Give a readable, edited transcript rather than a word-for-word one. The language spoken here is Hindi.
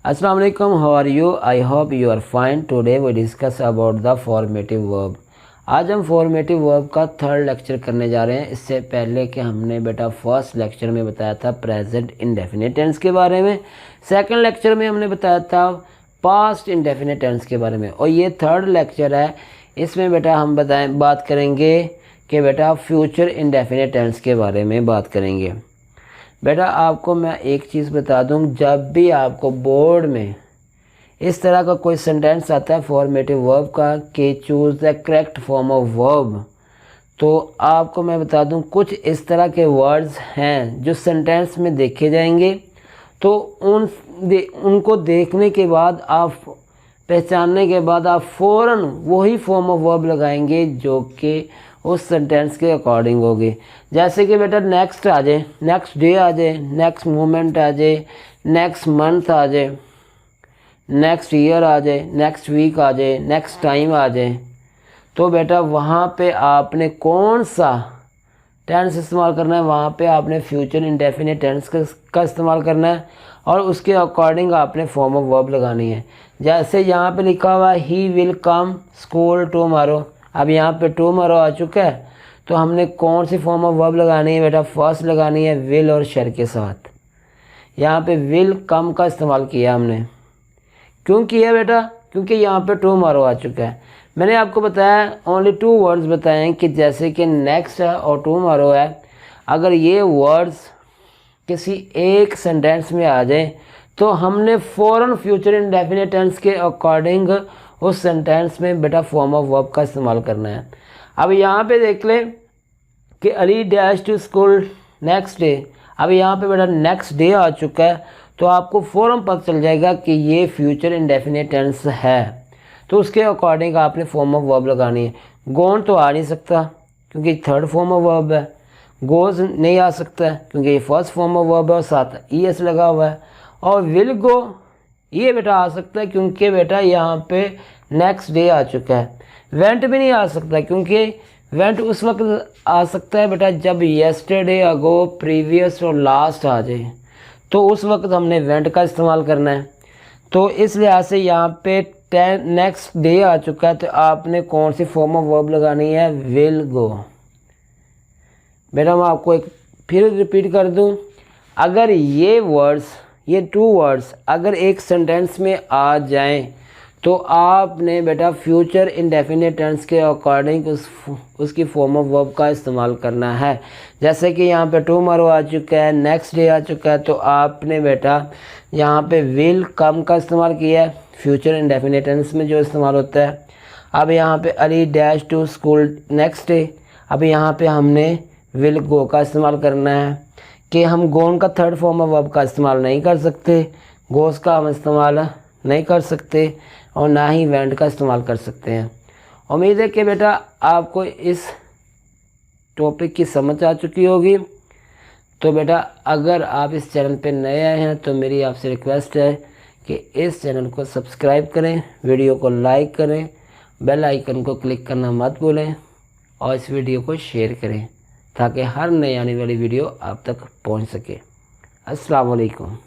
अस्सलाम वालेकुम, how are you? I hope you are fine. Today we discuss about the formative verb. आज हम फॉर्मेटिव वर्ब का थर्ड लेक्चर करने जा रहे हैं। इससे पहले कि हमने बेटा फर्स्ट लेक्चर में बताया था प्रेजेंट इंडेफिनिट टेंस के बारे में, सेकंड लेक्चर में हमने बताया था पास्ट इंडेफिनिट टेंस के बारे में, और ये थर्ड लेक्चर है। इसमें बेटा हम बात करेंगे कि बेटा फ्यूचर इंडेफिनिट टेंस के बारे में बात करेंगे। बेटा आपको मैं एक चीज़ बता दूं, जब भी आपको बोर्ड में इस तरह का कोई सेंटेंस आता है फॉर्मेटिव वर्ब का कि choose the correct form of verb, तो आपको मैं बता दूं कुछ इस तरह के वर्ड्स हैं जो सेंटेंस में देखे जाएंगे। तो उनको देखने के बाद, आप पहचानने के बाद आप फ़ौरन वही फॉर्म ऑफ वर्ब लगाएंगे जो कि उस सेंटेंस के अकॉर्डिंग होगी। जैसे कि बेटा नेक्स्ट आ जाए, नेक्स्ट डे आ जाए, नेक्स्ट मोमेंट आ जाए, नेक्स्ट मंथ आ जाए, नेक्स्ट ईयर आ जाए, नेक्स्ट वीक आ जाए, नेक्स्ट टाइम आ जाए, तो बेटा वहाँ पे आपने कौन सा टेंस इस्तेमाल करना है? वहाँ पे आपने फ्यूचर इंडेफिनिट टेंस का इस्तेमाल करना है और उसके अकॉर्डिंग आपने फॉर्म ऑफ वर्ब लगानी है। जैसे यहाँ पे लिखा हुआ he will come school tomorrow, अब यहाँ पे टुमारो आ चुका है, तो हमने कौन सी फॉर्म ऑफ वर्ब लगानी है बेटा? फर्स्ट लगानी है विल और शर के साथ। यहाँ पे विल कम का इस्तेमाल किया हमने। क्यों किया बेटा? क्योंकि यहाँ पे टुमारो आ चुका है। मैंने आपको बताया ओनली 2 वर्ड्स बताए हैं कि जैसे कि नेक्स्ट है और टुमारो है। अगर ये वर्ड्स किसी एक सेंटेंस में आ जाए तो हमने फ़ौरन फ्यूचर इंडेफिनिट टेंस के अकॉर्डिंग उस सेंटेंस में बेटा फॉर्म ऑफ वर्ब का इस्तेमाल करना है। अब यहाँ पे देख लें कि Ali dash to school next day. अब यहाँ पे बेटा नेक्स्ट डे आ चुका है, तो आपको फ़ौरन पता चल जाएगा कि ये फ्यूचर इंडेफिनिट टेंस है, तो उसके अकॉर्डिंग आपने फॉर्म ऑफ वर्ब लगानी है। गोन तो आ नहीं सकता क्योंकि थर्ड फॉर्म ऑफ वर्ब है। गोज नहीं आ सकता है क्योंकि ये फर्स्ट फॉर्म ऑफ वर्ब है और साथ ईएस लगा हुआ है। और विल गो ये बेटा आ सकता है क्योंकि बेटा यहाँ पे नेक्स्ट डे आ चुका है। वेंट भी नहीं आ सकता क्योंकि वेंट उस वक्त आ सकता है बेटा जब येस्टरडे, अगो, प्रीवियस और लास्ट आ जाए, तो उस वक्त हमने वेंट का इस्तेमाल करना है। तो इस लिहाज से यहाँ पे नेक्स्ट डे आ चुका है, तो आपने कौन सी फॉर्म ऑफ वर्ब लगानी है? Will go. बेटा मैं आपको एक फिर रिपीट कर दूँ, अगर ये 2 वर्ड्स अगर एक सेंटेंस में आ जाएं तो आपने बेटा फ्यूचर इंडेफिनिट टेंस के अकॉर्डिंग उसकी फॉर्म ऑफ वर्ब का इस्तेमाल करना है। जैसे कि यहाँ पे टुमारो आ चुका है, नेक्स्ट डे आ चुका है, तो आपने बेटा यहाँ पे विल कम का इस्तेमाल किया है फ्यूचर इंडेफिनिट टेंस में जो इस्तेमाल होता है। अब यहाँ पे Ali dash to school next day, अब यहाँ पे हमने विल गो का इस्तेमाल करना है कि हम गोन का थर्ड फॉर्म ऑफ वर्ब का इस्तेमाल नहीं कर सकते, गोस का हम इस्तेमाल नहीं कर सकते और ना ही वेंट का इस्तेमाल कर सकते हैं। उम्मीद है कि बेटा आपको इस टॉपिक की समझ आ चुकी होगी। तो बेटा अगर आप इस चैनल पे नए आए हैं तो मेरी आपसे रिक्वेस्ट है कि इस चैनल को सब्सक्राइब करें, वीडियो को लाइक करें, बेल आइकन को क्लिक करना मत भूलें और इस वीडियो को शेयर करें ताकि हर नई आने वाली वीडियो आप तक पहुंच सके। अस्सलाम वालेकुम।